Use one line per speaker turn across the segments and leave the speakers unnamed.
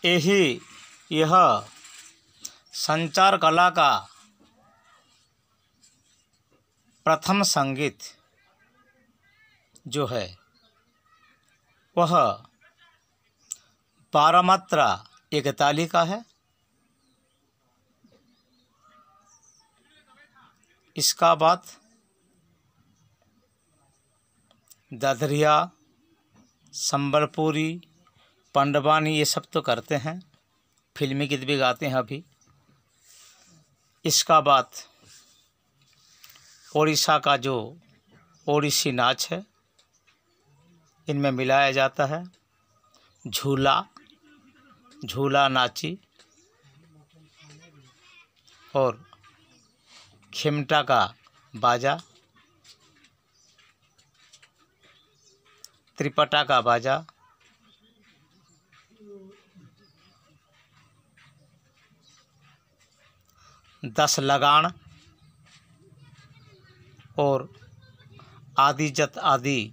यही यह संचार कला का प्रथम संगीत जो है वह 12 मात्रा एक ताली का है। इसका बाद दादरिया, संबलपुरी, पंडवानी ये सब तो करते हैं, फिल्मी गीत भी गाते हैं अभी। इसका बाद ओडिशा का जो ओडिसी नाच है इनमें मिलाया जाता है। झूला, झूला नाची और खेमटा का बाजा, त्रिपटा का बाजा, दस लगान और आदि जत आदि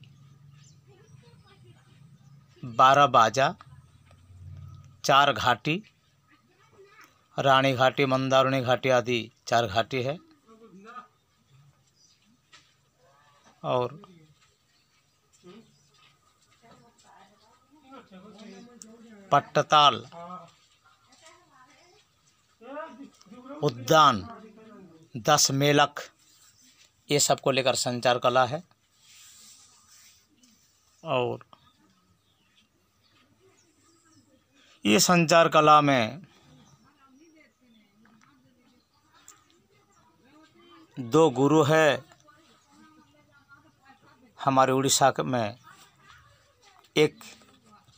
12 बाजा, 4 घाटी, रानी घाटी, मंदारणी घाटी आदि 4 घाटी है। और पट्टताल, उद्यान, 10 मेलक, ये सब को लेकर संचार कला है। और ये संचार कला में 2 गुरु है हमारे उड़ीसा में, एक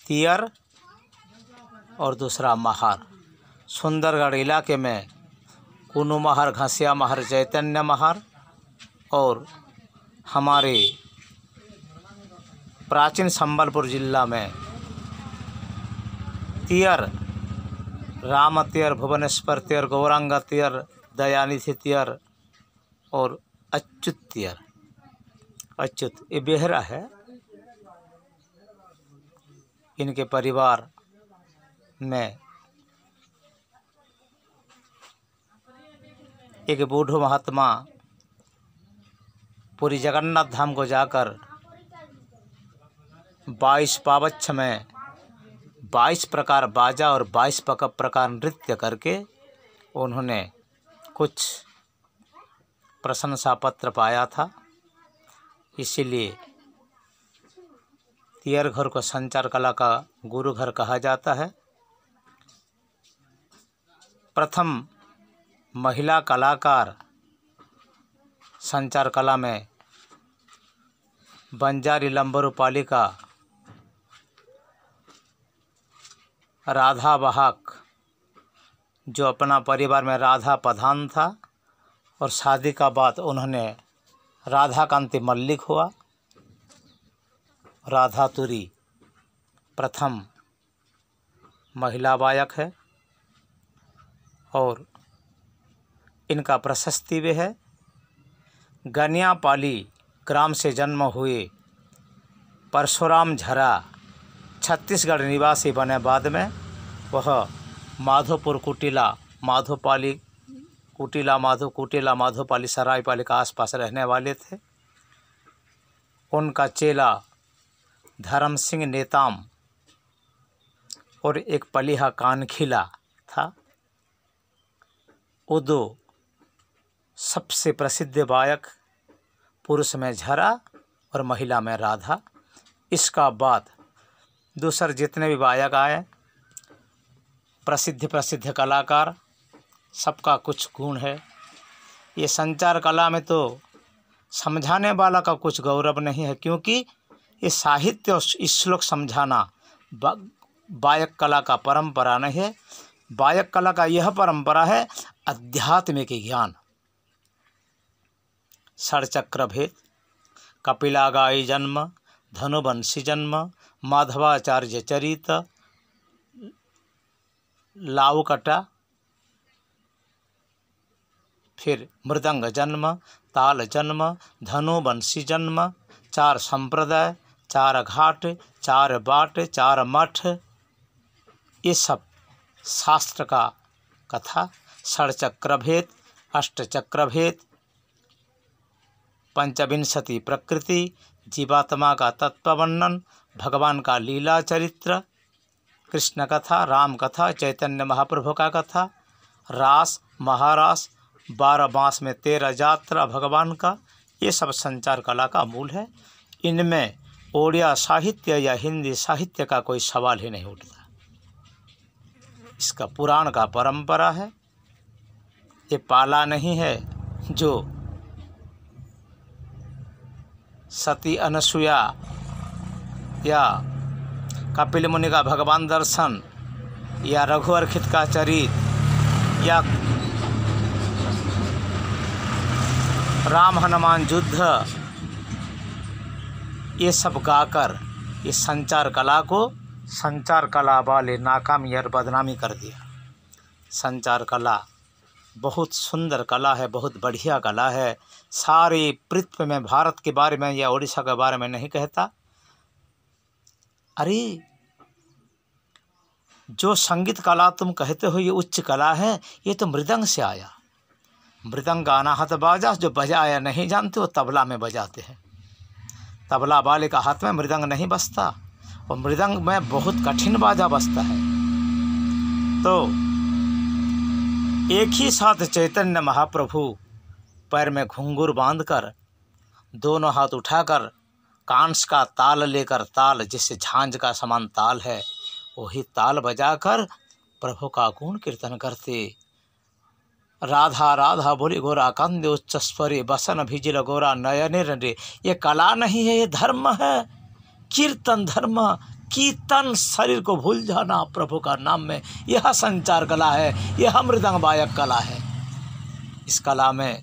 तियर और दूसरा महार। सुंदरगढ़ इलाके में कुनु महार, घसिया महार, चैतन्य महार, और हमारे प्राचीन संबलपुर जिला में तियर, राम तियर, भुवनेश्वर तियर, गौरांग तियर, दयानिधि तियर और अच्युत तियर। अच्युत ये बेहरा है। इनके परिवार में एक बूढ़ो महात्मा पूरी जगन्नाथ धाम को जाकर 22 पावच्छ में 22 प्रकार बाजा और 22 प्रकार नृत्य करके उन्होंने कुछ प्रशंसा पत्र पाया था। इसीलिए तियर घर को संचार कला का गुरु घर कहा जाता है। प्रथम महिला कलाकार संचार कला में बंजारी लंबरूपालिका राधा बहाक, जो अपना परिवार में राधा प्रधान था और शादी का बाद उन्होंने राधा कांति मल्लिक हुआ। राधा तुरी प्रथम महिला गायक है और इनका प्रशस्ति भी है। गनियापाली ग्राम से जन्म हुए परशुराम झरा छत्तीसगढ़ निवासी बने। बाद में वह माधोपुर कुटीला, माधोपाली कुटीला, माधोपाली सरायपाली के आसपास रहने वाले थे। उनका चेला धर्म सिंह नेताम और एक पलिहा कानखिला था। वो 2 सबसे प्रसिद्ध गायक, पुरुष में झरा और महिला में राधा। इसका बाद दूसरे जितने भी गायक आए, प्रसिद्ध कलाकार, सबका कुछ गुण है। ये संचार कला में तो समझाने वाला का कुछ गौरव नहीं है, क्योंकि ये साहित्य और श्लोक समझाना गायक कला का परंपरा नहीं है। गायक कला का यह परंपरा है आध्यात्मिक ज्ञान, षडचक्र भेद, कपिलागाई जन्म, धनुवंशी जन्म, माधवाचार्य चरित, लावकटा, फिर मृदंग जन्म, ताल जन्म, धनुवंशी जन्म, 4 संप्रदाय, 4 घाट, 4 बाट, 4 मठ, ये सब शास्त्र का कथा, षडचक्र भेद, अष्टचक्र भेद, पंचविंशति प्रकृति, जीवात्मा का तत्व वर्णन, भगवान का लीला चरित्र, कृष्ण कथा, राम कथा, चैतन्य महाप्रभु का कथा, रास महारास, 12 मास में 13 यात्रा भगवान का, ये सब संचार कला का मूल है। इनमें ओडिया साहित्य या हिंदी साहित्य का कोई सवाल ही नहीं उठता। इसका पुराण का परंपरा है, ये पाला नहीं है जो सती अनसुया या कपिल मुनि का भगवान दर्शन या रघुअरखित का चरित या राम हनुमान युद्ध, ये सब गाकर ये संचार कला को संचार कला वाले नाकामी और बदनामी कर दिया। संचार कला बहुत सुंदर कला है, बहुत बढ़िया कला है। सारे पृथ्वी में भारत के बारे में या उड़ीसा के बारे में नहीं कहता। अरे जो संगीत कला तुम कहते हो ये उच्च कला है, ये तो मृदंग से आया। मृदंग गाना हाथ बाजा, जो बजाया नहीं जानते वो तबला में बजाते हैं। तबला वाले का हाथ में मृदंग नहीं बजता, और मृदंग में बहुत कठिन बाजा बजता है। तो एक ही साथ चैतन्य महाप्रभु पैर में घुंघरू बांधकर, दोनों हाथ उठाकर, कांस का ताल लेकर, ताल जिससे झांझ का समान ताल है, वही ताल बजाकर प्रभु का गुण कीर्तन करते। राधा राधा बोली गोरा कंदे उच्च स्वरे, बसन भिजिल गोरा नयने रे। ये कला नहीं है, ये धर्म है, कीर्तन धर्म। कीर्तन शरीर को भूल जाना प्रभु का नाम में, यह संचार कला है, यह मृदंग वायक कला है। इस कला में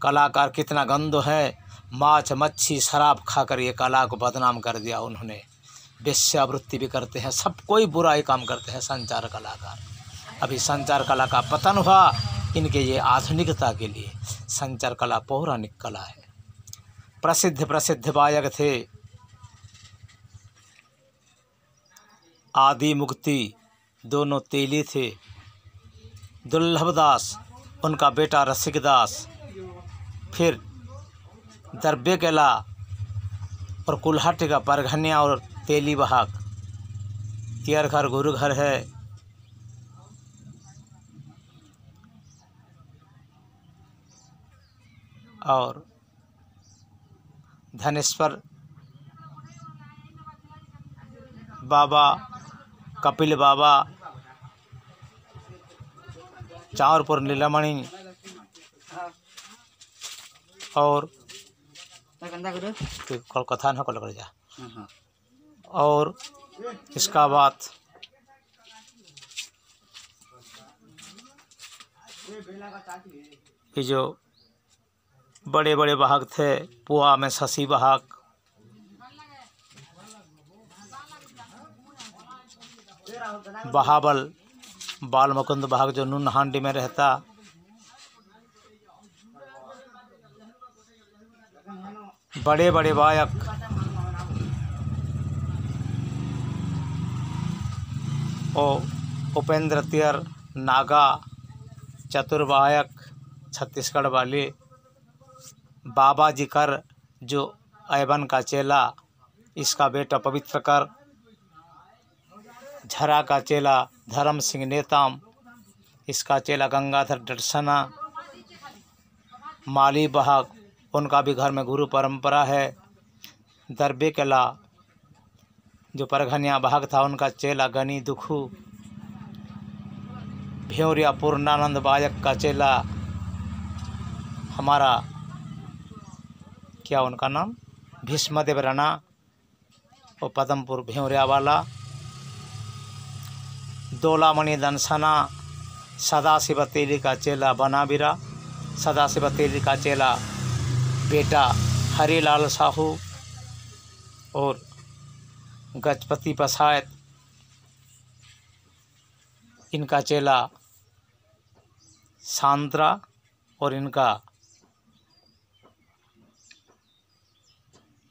कलाकार कितना गंदो है। माछ मच्छी शराब खाकर ये कला को बदनाम कर दिया उन्होंने। वेश्यावृत्ति भी करते हैं, सब कोई बुराई काम करते हैं संचार कलाकार। अभी संचार कला का पतन हुआ इनके ये आधुनिकता के लिए। संचार कला पौराणिक कला है। प्रसिद्ध गायक थे आदि मुक्ति, दोनों तेली थे। दुर्लभ दास, उनका बेटा रसिक दास, फिर दरबे केला और कुल्हाटी का परघनिया और तेली बहाक। तियर घर गुरु घर है। और धनेश्वर बाबा, कपिल बाबा, चांवरपुर नीलमणि और कथा न कर जा। और इसका बाद ये जो बड़े बड़े वाहक थे, पुआ में शशि वाहक, बहाबल बाल मुकुंद वाहक जो नून हांडी में रहता, बड़े बड़े वायक उपेंद्र तियर, नागा, चतुर्वायक छत्तीसगढ़ वाले, बाबा जी कर जो ऐबन का चेला, इसका बेटा पवित्र कर, झरा का चेला धर्म सिंह नेताम, इसका चेला गंगाधर डटसना, माली बहाक, उनका भी घर में गुरु परंपरा है। दरबे केला जो परघनिया बहाक था, उनका चेला गनी दुखू, भेवरिया पूर्णानंद बायक का चेला हमारा क्या उनका नाम भीष्मदेव राणा, और पदमपुर भेवरिया वाला, दोलामणि दंसना, सदाशिव तेली का चेला बनाबिरा, सदाशिव तेली का चेला बेटा हरिलाल साहू, और गजपति पसायत, इनका चेला सांद्रा, और इनका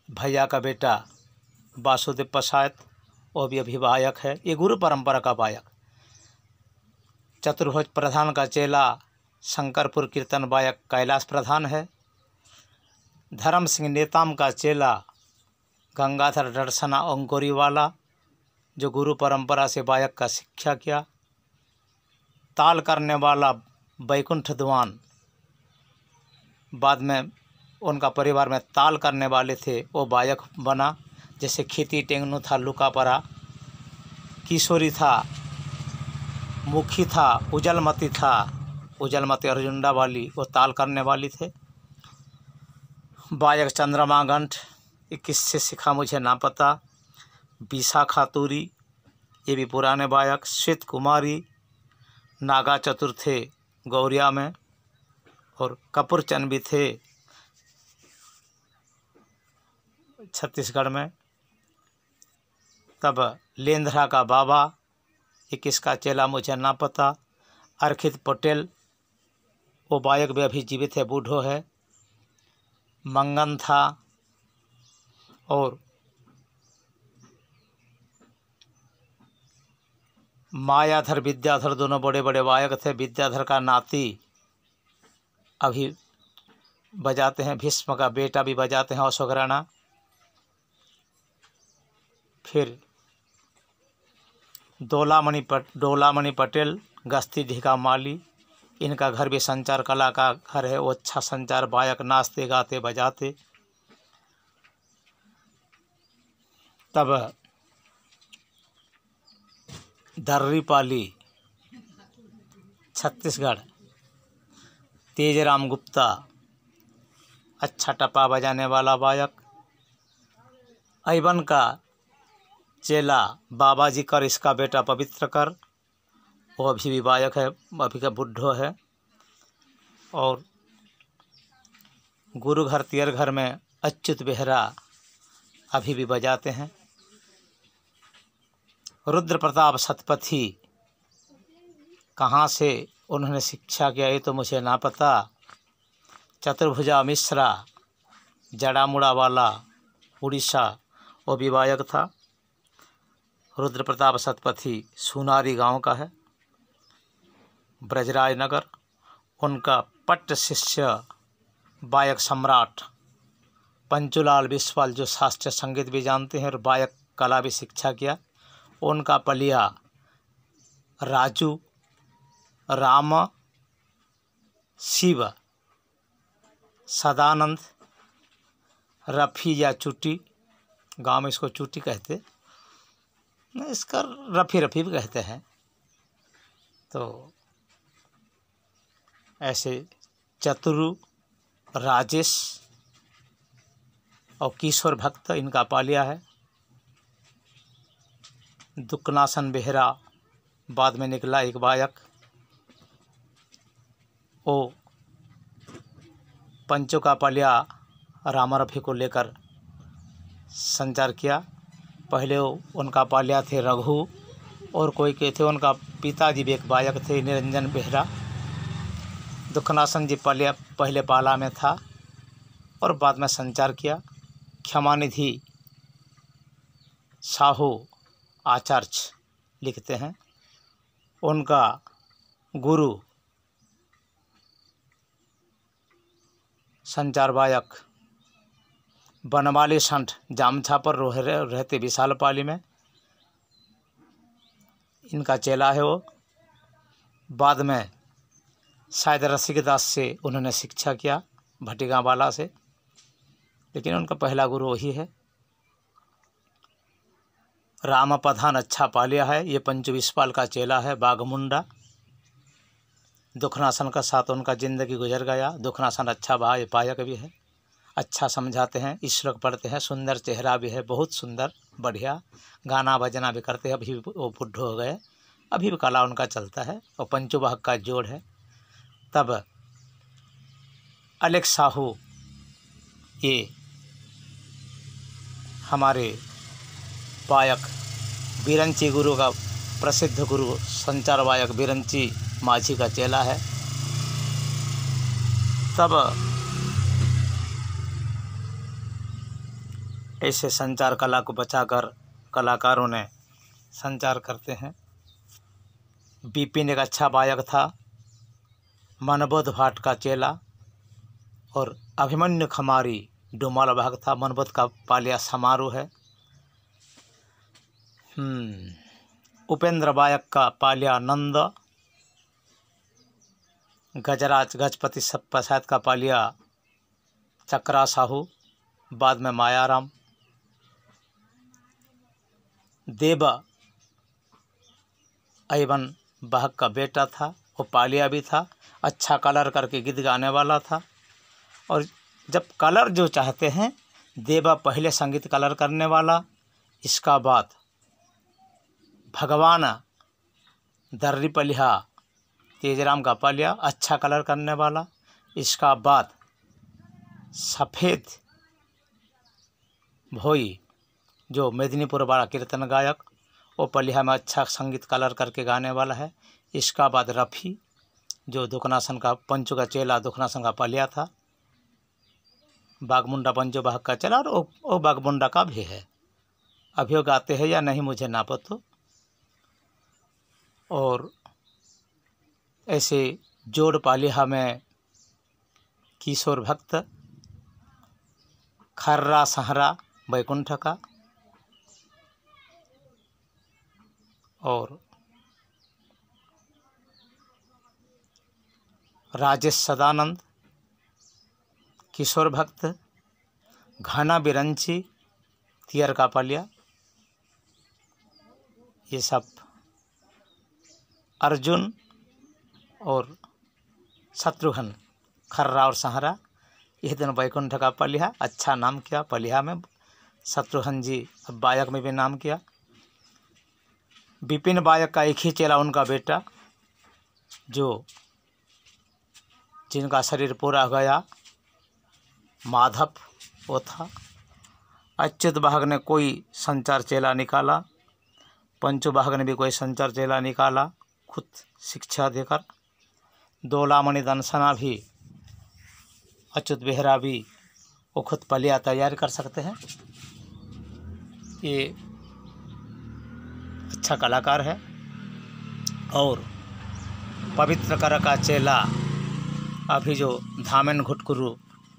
भैया का बेटा वासुदेव पसायत, वो भी अभिवायक है। ये गुरु परंपरा का वायक। चतुर्भुज प्रधान का चेला शंकरपुर कीर्तन वायक कैलाश प्रधान है। धर्म सिंह नेताम का चेला गंगाधर दर्शना अंकुरी वाला, जो गुरु परंपरा से वायक का शिक्षा किया। ताल करने वाला बैकुंठ दीवान, बाद में उनका परिवार में ताल करने वाले थे, वो वायक बना। जैसे खेती टेंगनू था लुकापरा, किशोरी था, मुखी था, उजलमती था, उजलमती अर्जुंडा वाली, वो ताल करने वाली थे। वायक चंद्रमा गंठ, ये किससे सीखा मुझे ना पता। बीसा खातूरी, ये भी पुराने वायक। श्वेत कुमारी, नागा चतुर थे गौरिया में, और कपूरचंद भी थे छत्तीसगढ़ में। तब लेंद्रा का बाबा, ये किसका चेला मुझे ना पता। अर्खित पटेल, वो वायक भी अभी जीवित है, बूढ़ो है। मंगन था, और मायाधर विद्याधर दोनों बड़े बड़े वायक थे। विद्याधर का नाती अभी बजाते हैं, भीष्म का बेटा भी बजाते हैं अशोक राणा। फिर डोलामणि पटेल गस्ती ढिका माली, इनका घर भी संचार कला का घर है। वो अच्छा संचार वायक, नाचते गाते बजाते। तब दर्रीपाली छत्तीसगढ़, तेजराम गुप्ता, अच्छा टपा बजाने वाला वायक। ऐबन का चेला बाबा जी कर, इसका बेटा पवित्र कर, वो अभी भी वायक है, अभी का बुढ़ो है। और गुरु घर तियर घर में अच्युत बेहरा अभी भी बजाते हैं। रुद्र प्रताप सतपथी, कहाँ से उन्होंने शिक्षा किया ये तो मुझे ना पता। चतुर्भुजा मिश्रा, जड़ामुड़ा वाला, उड़ीसा, वो भी वायक था। रुद्र प्रताप सतपथी सुनारी गांव का है, ब्रजराज नगर। उनका पट्ट शिष्य वायक सम्राट पंचूलाल बिस्वाल, जो शास्त्रीय संगीत भी जानते हैं और वायक कला भी शिक्षा किया। उनका पलिया राजू राम शिव सदानंद रफ़ी या चुटी, गांव में इसको चुटी कहते, इसका रफ़ी भी कहते हैं। तो ऐसे चतुरु, राजेश और किशोर भक्त, इनका पालिया है। दुकनासन बेहरा बाद में निकला एक वायक, वो पंचों का पालिया रामरफी को लेकर संचार किया। पहले उनका पालिया थे रघु, और कोई के थे, उनका पिताजी भी एक वायक थे निरंजन बेहरा। दुखनासन जी पहले पाला में था और बाद में संचार किया। क्षमानिधि साहू आचार्य लिखते हैं। उनका गुरु संचार वायक बनवाली संठ जामछा पर रहते विशालपाली में, इनका चेला है वो। बाद में शायद रसिकदास से उन्होंने शिक्षा किया, भटिगा वाला से, लेकिन उनका पहला गुरु वही है। राम प्रधान अच्छा पालिया है, ये पंचु विस्पाल का चेला है, बाघमुंडा। दुखनासन का साथ उनका जिंदगी गुजर गया। दुखनासन अच्छा भाई पायक भी है, अच्छा समझाते हैं, श्लोक पढ़ते हैं, सुंदर चेहरा भी है, बहुत सुंदर बढ़िया, गाना बजना भी करते हैं। अभी वो बुढ़ो हो गए, अभी भी कला उनका चलता है, और पंचु वाहक का जोड़ है। तब अलेक्स साहू, ये हमारे वायक बिरंची गुरु का प्रसिद्ध गुरु संचार वायक बिरंची माझी का चेला है। तब ऐसे संचार कला को बचाकर कलाकारों ने संचार करते हैं। विपिन एक अच्छा बायक था, मनबोध भाट का चेला, और अभिमन्यु खमारी डुमाल भाग था। मनबोध का पालिया समारोह है। उपेंद्र बायक का पालिया नंद, गजराज गजपति प्रसाद का पालिया चक्रा साहू, बाद में मायाराम। देवा ऐबन बाहक का बेटा था, वो पालिया भी था, अच्छा कलर करके गीत गाने वाला था। और जब कलर जो चाहते हैं, देवा पहले संगीत कलर करने वाला, इसका बाद भगवान दर्री पलिहा तेजराम का पालिया अच्छा कलर करने वाला, इसका बाद सफ़ेद भोई जो मेदिनीपुर वाला कीर्तन गायक, वो पलिहा में अच्छा संगीत कलर करके गाने वाला है। इसका बाद रफ़ी जो दुखनासन का पंचू का चेला दुखनासन का पालिया था, बागमुंडा पंचो बाहक का चेला, और वो बागमुंडा का भी है। अभी वो गाते हैं या नहीं मुझे ना पता। और ऐसे जोड़ पालिहा में किशोर भक्त, खर्रा सहरा बैकुंठ का, और राजेश सदानंद, किशोर भक्त, घना बिरंची तियर का पालिया, ये सब अर्जुन और शत्रुघ्न खर्रा और सहरा, यह दोनों बैकुंठ का पलिहा अच्छा नाम किया। पलिहा में शत्रुघ्न जी बायक में भी नाम किया। विपिन बायक का एक ही चेला उनका बेटा, जो जिनका शरीर पूरा गया, माधव, वो था। अच्युत बाहक ने कोई संचार चेला निकाला, पंचू बाहक ने भी कोई संचार चेला निकाला खुद शिक्षा देकर। दोलामणि दनसना भी, अच्युत बेहरा भी, वो खुद पलिया तैयार कर सकते हैं। ये अच्छा कलाकार है। और पवित्र कर का चेला अभी जो धामेन घुटकुरु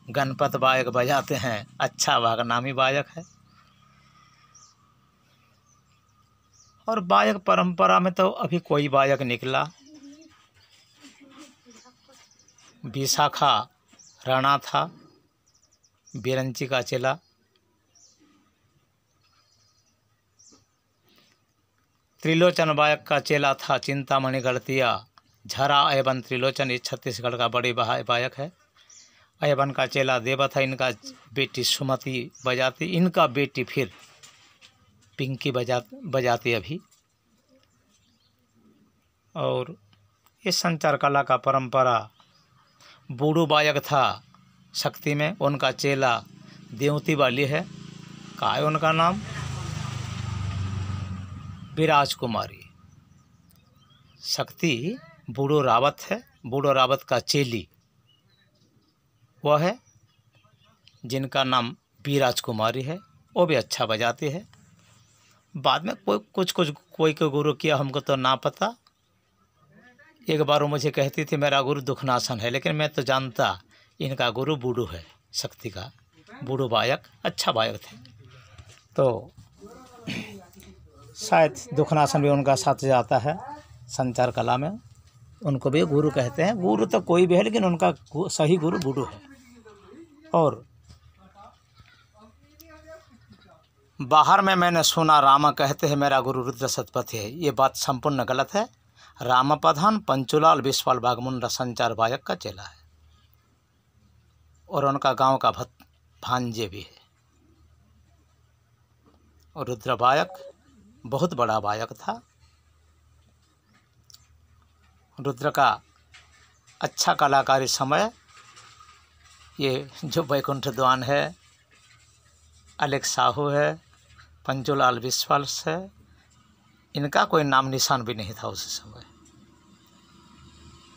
गणपत बायक बजाते हैं, अच्छा भाग नामी बायक है। और बायक परंपरा में तो अभी कोई बायक निकला, विशाखा राणा था, बिरंची का चेला। त्रिलोचन बायक का चेला था चिंतामणि गढ़तिया, झरा एवं त्रिलोचन, ये छत्तीसगढ़ का बड़ी बायक है। एवं का चेला देवा था, इनका बेटी सुमति बजाती, इनका बेटी फिर पिंकी बजाती अभी। और ये संचार कला का परंपरा, बूढ़ू बायक था शक्ति में, उनका चेला देवती वाली है, का है उनका नाम, विराज कुमारी। शक्ति बूढ़ो रावत है, बूढ़ो रावत का चेली वह है, जिनका नाम विराज कुमारी है, वो भी अच्छा बजाती है। बाद में कोई को गुरु किया हमको तो ना पता। एक बार वो मुझे कहती थी मेरा गुरु दुखनासन है, लेकिन मैं तो जानता इनका गुरु बूढ़ू है, शक्ति का बूढ़ू बायक, अच्छा बायक थे। तो शायद दुखनासन भी उनका साथ जाता है संचार कला में, उनको भी गुरु कहते हैं। गुरु तो कोई भी है, लेकिन उनका सही गुरु बूढ़ू है। और बाहर में मैंने सुना रामा कहते हैं मेरा गुरु रुद्र सतपथी है, ये बात संपूर्ण गलत है। रामा प्रधान पंचूलाल बिस्वाल बागमुंडा संचार बायक का चेला है, और उनका गांव का भांजे भी है। और रुद्र बायक बहुत बड़ा बायक था। रुद्र का अच्छा कलाकारी समय, ये जो बैकुंठ द्वान है, अलेक्स साहू है, पंचूलाल बिस्वाल है, इनका कोई नाम निशान भी नहीं था उस समय।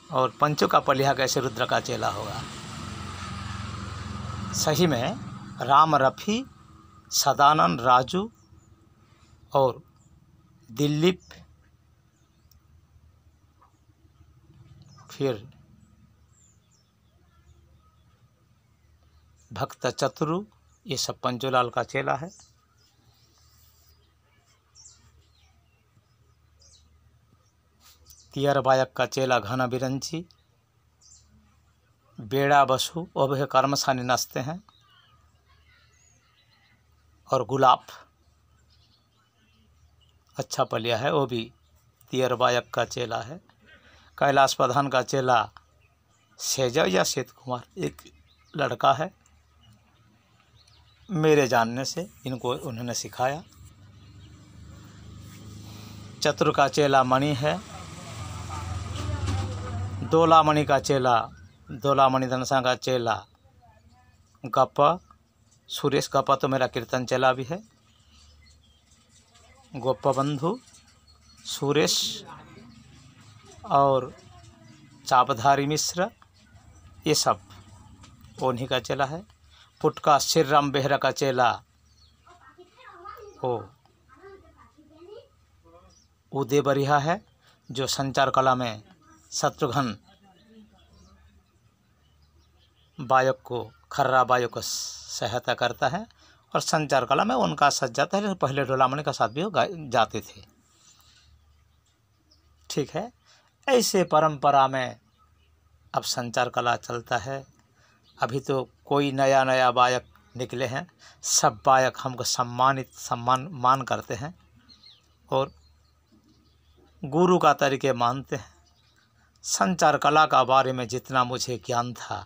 और पंचू का पलिहा कैसे रुद्र का चेला होगा। सही में राम रफ़ी, सदानंद, राजू और दिलीप फिर भक्त चतुरु, ये सब पंचोलाल का चेला है। तियर बायक का चेला घना बिरंची, बेड़ा बसु वो भी कर्मसानी नाचते हैं, और गुलाब अच्छा पलिया है, वो भी तियर बायक का चेला है। कैलाश प्रधान का चेला सेजव या सेत कुमार एक लड़का है, मेरे जानने से इनको उन्होंने सिखाया। चतुर का चेला मणि है। दोलामणि का चेला, दोलामणि धनसा का चेला गप्पा, सुरेश गप्पा तो मेरा कीर्तन चेला भी है। गोप्पा बंधु, सुरेश और चापधारी मिश्र, ये सब उन्हीं का चेला है। पुटका श्री राम बेहरा का चेला वो उदय बरिहा है, जो संचार कला में शत्रुघ्न बायक को, खर्रा बायक को सहायता करता है, और संचार कला में उनका साथ जाता है, लेकिन पहले डोलामणि का साथ भी वो जाते थे। ठीक है, ऐसे परंपरा में अब संचार कला चलता है। अभी तो कोई नया नया बायक निकले हैं, सब बायक हमको सम्मान करते हैं और गुरु का तरीके मानते हैं। संचार कला का बारे में जितना मुझे ज्ञान था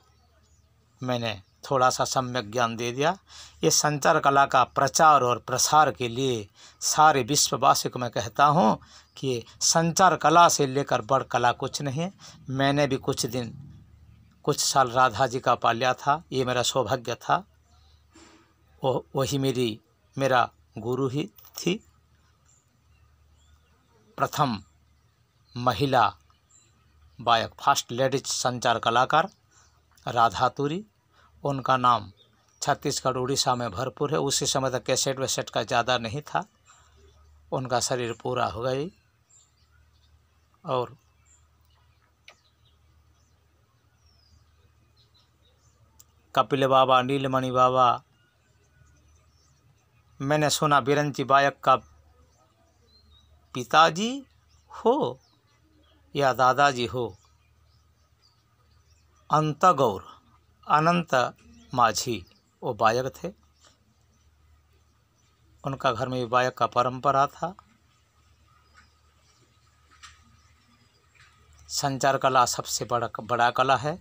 मैंने थोड़ा सा सम्यक ज्ञान दे दिया। ये संचार कला का प्रचार और प्रसार के लिए सारे विश्ववासी को मैं कहता हूँ कि संचार कला से लेकर बड़ कला कुछ नहीं है। मैंने भी कुछ साल राधा जी का पालिया था, ये मेरा सौभाग्य था। वही मेरा गुरु ही थी, प्रथम महिला बायक, फर्स्ट लेडीज संचार कलाकार राधा तुरी। उनका नाम छत्तीसगढ़ उड़ीसा में भरपूर है। उसी समय तक कैसेट वैसेट का ज़्यादा नहीं था, उनका शरीर पूरा हो गई। और कपिल बाबा, नीलमणि बाबा, मैंने सुना बिरंची बायक का पिताजी हो या दादाजी हो, अनंत माझी वो बायक थे। उनका घर में भी बायक का परंपरा था। संचार कला सबसे बड़ा कला है।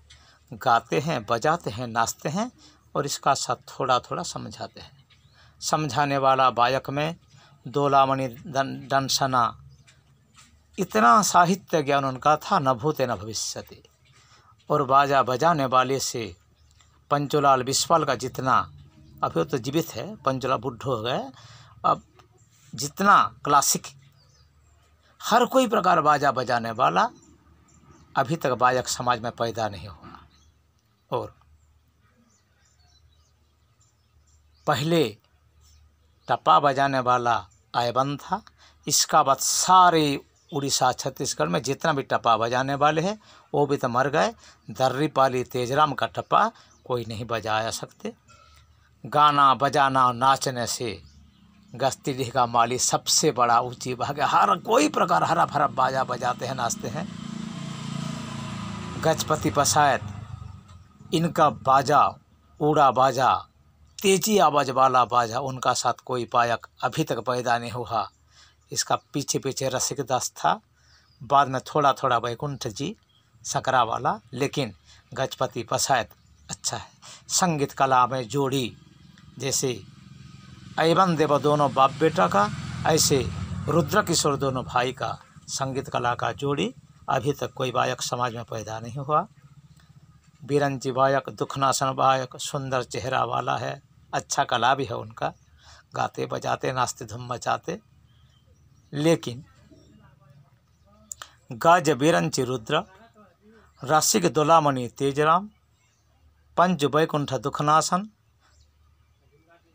गाते हैं, बजाते हैं, नाचते हैं और इसका साथ थोड़ा थोड़ा समझाते हैं। समझाने वाला बायक में दोलामणि दंसना, इतना साहित्य ज्ञान उनका था, न भूते न भविष्यति। और बाजा बजाने वाले से पंचोलाल बिस्वाल का जितना, अभी वो तो जीवित है, पंचोलाल बुढ़ो हो गए, अब जितना क्लासिक हर कोई प्रकार बाजा बजाने वाला अभी तक बायक समाज में पैदा नहीं हुआ। और पहले टप्पा बजाने वाला आयबन था। इसका बाद सारे उड़ीसा छत्तीसगढ़ में जितना भी टप्पा बजाने वाले हैं वो भी तो मर गए। दर्री पाली तेजराम का टप्पा कोई नहीं बजा सकते। गाना बजाना नाचने से गस्ती का माली सबसे बड़ा ऊंची भाग है। हर कोई प्रकार हरा भरा बाजा बजाते हैं, नाचते हैं। गजपति पसायत, इनका बाजा, ऊड़ा बाजा, तेजी आवाज वाला बाजा, उनका साथ कोई बायक अभी तक पैदा नहीं हुआ। इसका पीछे पीछे रसिक दास था, बाद में थोड़ा थोड़ा वैकुंठ जी सकरा वाला, लेकिन गजपति पसायत अच्छा है। संगीत कला में जोड़ी, जैसे ऐबन देव दोनों बाप बेटा का, ऐसे रुद्र किशोर दोनों भाई का संगीत कला का जोड़ी अभी तक कोई बायक समाज में पैदा नहीं हुआ। बिरंची बायक, दुखनासन बायक, सुंदर चेहरा वाला है, अच्छा कला भी है उनका, गाते बजाते नाचते धूम मचाते। लेकिन गज बिरंची रुद्र, रसिक दोलामणि तेजराम, पंच वैकुंठ दुखनासन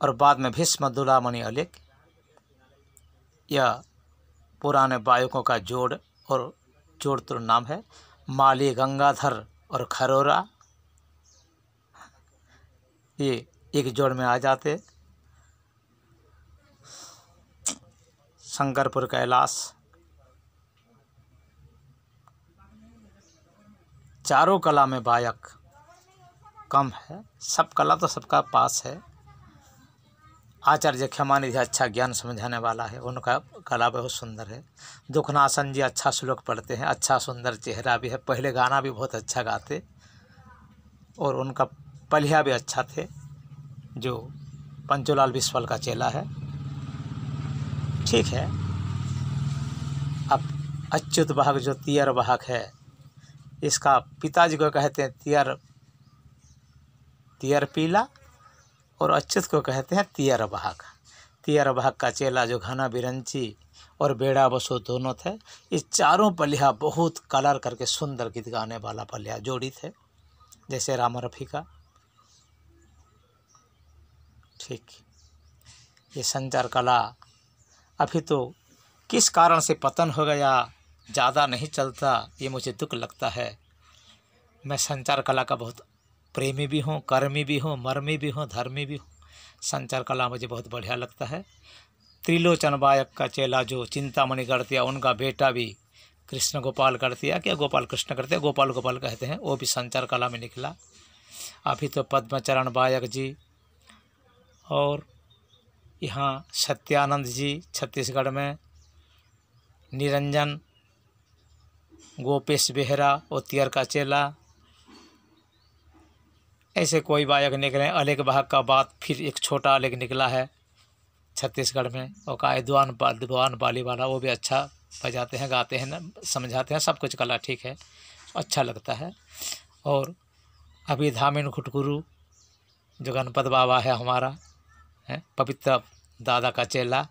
और बाद में भीष्म दोलामणि अलेख, यह पुराने बायकों का जोड़ और जोड़ तो नाम है। माली गंगाधर और खरोरा, ये एक जोड़ में आ जाते। शंकरपुर कैलाश, चारों कला में बायक कम है, सब कला तो सबका पास है। आचार्य क्षमानिधि अच्छा ज्ञान समझाने वाला है, उनका कला बहुत सुंदर है। दुखनासन जी अच्छा श्लोक पढ़ते हैं, अच्छा सुंदर चेहरा भी है, पहले गाना भी बहुत अच्छा गाते और उनका पलिया भी अच्छा थे, जो पंचोलाल बिस्वाल का चेला है। ठीक है। अब अच्युत वाहक जो तियर वाहक है, इसका पिताजी को कहते हैं तियर पीला और अच्युत को कहते हैं तियर वाहक। तियर वाहक का चेला जो घना बिरंची और बेड़ा बसो दोनों थे। ये चारों पलिया बहुत कलर करके सुंदर गीत गाने वाला पलिया जोड़ी थे, जैसे राम रफ़ी का। ठीक, ये संचार कला अभी तो किस कारण से पतन हो गया, ज़्यादा नहीं चलता, ये मुझे दुख लगता है। मैं संचार कला का बहुत प्रेमी भी हूँ, कर्मी भी हूँ, मर्मी भी हूँ, धर्मी भी हूँ। संचार कला मुझे बहुत बढ़िया लगता है। त्रिलोचन बायक का चेला जो चिंतामणि गढ़तिया, उनका बेटा भी कृष्ण गोपाल गढ़तिया, क्या गोपाल कृष्ण गढ़तिया, गोपाल गोपाल कहते हैं, वो भी संचार कला में निकला। अभी तो पद्मचरण बायक जी और यहाँ सत्यानंद जी छत्तीसगढ़ में, निरंजन गोपेश बेहरा वो तियर का चेला, ऐसे कोई बायक निकले। अलेख बाहक का बात फिर एक छोटा अलेख निकला है छत्तीसगढ़ में, और का है दुआन बाली वाला, वो भी अच्छा बजाते हैं, गाते हैं ना, समझाते हैं, सब कुछ कला ठीक है, अच्छा लगता है। और अभी धामिन खुटकुरु जो गणपत बाबा है हमारा, है पवित्र दादा का चेला,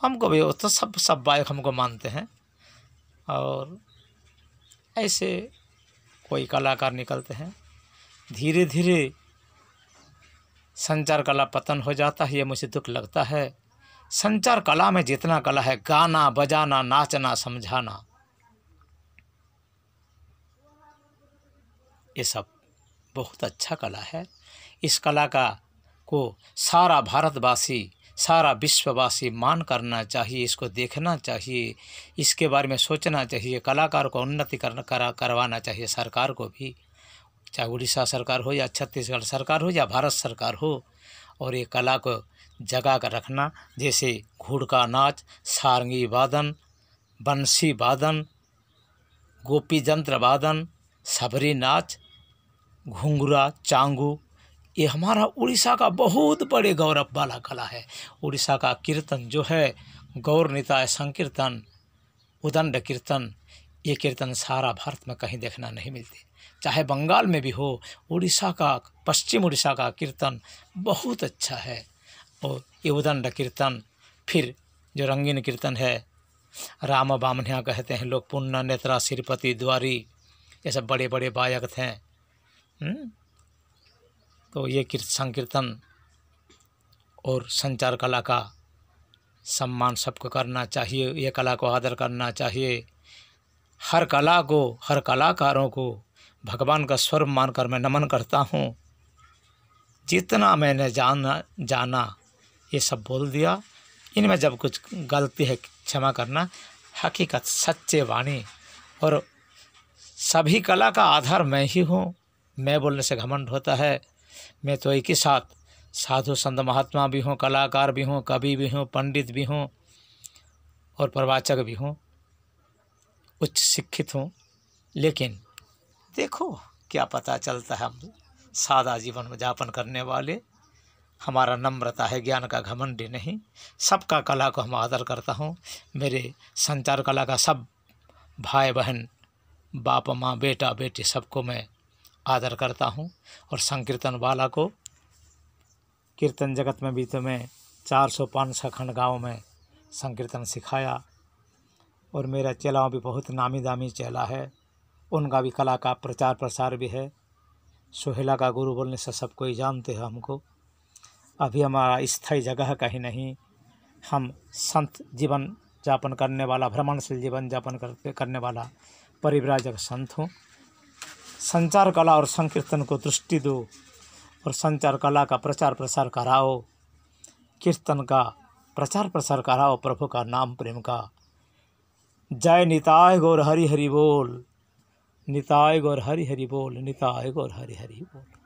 हमको भी तो सब बायक हमको मानते हैं। और ऐसे कोई कलाकार निकलते हैं। धीरे धीरे संचार कला पतन हो जाता है, ये मुझे दुख लगता है। संचार कला में जितना कला है, गाना बजाना नाचना समझाना, ये सब बहुत अच्छा कला है। इस कला को सारा भारतवासी, सारा विश्ववासी मान करना चाहिए, इसको देखना चाहिए, इसके बारे में सोचना चाहिए। कलाकार को उन्नति करवाना चाहिए, सरकार को भी, चाहे उड़ीसा सरकार हो या छत्तीसगढ़ सरकार हो या भारत सरकार हो। और ये कला को जगा कर रखना, जैसे घुड़का नाच, सारंगी वादन, बंसी वादन, गोपी यंत्र वादन, सबरी नाच, घुंघरा, चांगू, ये हमारा उड़ीसा का बहुत बड़े गौरव वाला कला है। उड़ीसा का कीर्तन जो है, गौर निताय संकीर्तन, उदंड कीर्तन, ये कीर्तन सारा भारत में कहीं देखना नहीं मिलते, चाहे बंगाल में भी हो। उड़ीसा का, पश्चिम उड़ीसा का कीर्तन बहुत अच्छा है। और ये उदंड कीर्तन, फिर जो रंगीन कीर्तन है, राम बामनिया कहते हैं लोग, पुन्ना नेत्रा श्रीपति द्वारी, ये सब बड़े बड़े बायक थे। तो ये संकीर्तन और संचार कला का सम्मान सबको करना चाहिए, ये कला को आदर करना चाहिए। हर कला को, हर कलाकारों को भगवान का स्वरूप मानकर मैं नमन करता हूँ। जितना मैंने जाना ये सब बोल दिया। इनमें जब कुछ गलती है क्षमा करना। हकीकत सच्चे वाणी और सभी कला का आधार मैं ही हूँ। मैं बोलने से घमंड होता है। मैं तो एक ही साथ साधु संत महात्मा भी हूँ, कलाकार भी हूँ, कवि भी हूँ, पंडित भी हूँ और प्रवचक भी हूँ, उच्च शिक्षित हूँ। लेकिन देखो क्या पता चलता है, हम सादा जीवन यापन करने वाले, हमारा नम्रता है, ज्ञान का घमंड नहीं। सबका कला को हम आदर करता हूँ। मेरे संचार कला का सब भाई बहन, बाप माँ, बेटा बेटी सबको मैं आदर करता हूँ। और संकीर्तन वाला को, कीर्तन जगत में भी तो मैं 400-500 खंड गाँव में संकीर्तन सिखाया। और मेरा चेला भी बहुत नामी दामी चेला है, उनका भी कला का प्रचार प्रसार भी है। सोहेला का गुरु बोलने से सब कोई जानते हैं हमको। अभी हमारा स्थायी जगह कहीं नहीं, हम संत जीवन यापन करने वाला, भ्रमणशील जीवन यापन करने वाला परिव्राजक संत हूँ। संचार कला और संकीर्तन को दृष्टि दो और संचार कला का प्रचार प्रसार कराओ, कीर्तन का प्रचार प्रसार कराओ, प्रभु का नाम प्रेम का। जय निताय गौर हरि हरि बोल, निताय गौर हरि हरि बोल, निताय गौर हरि हरि बोल।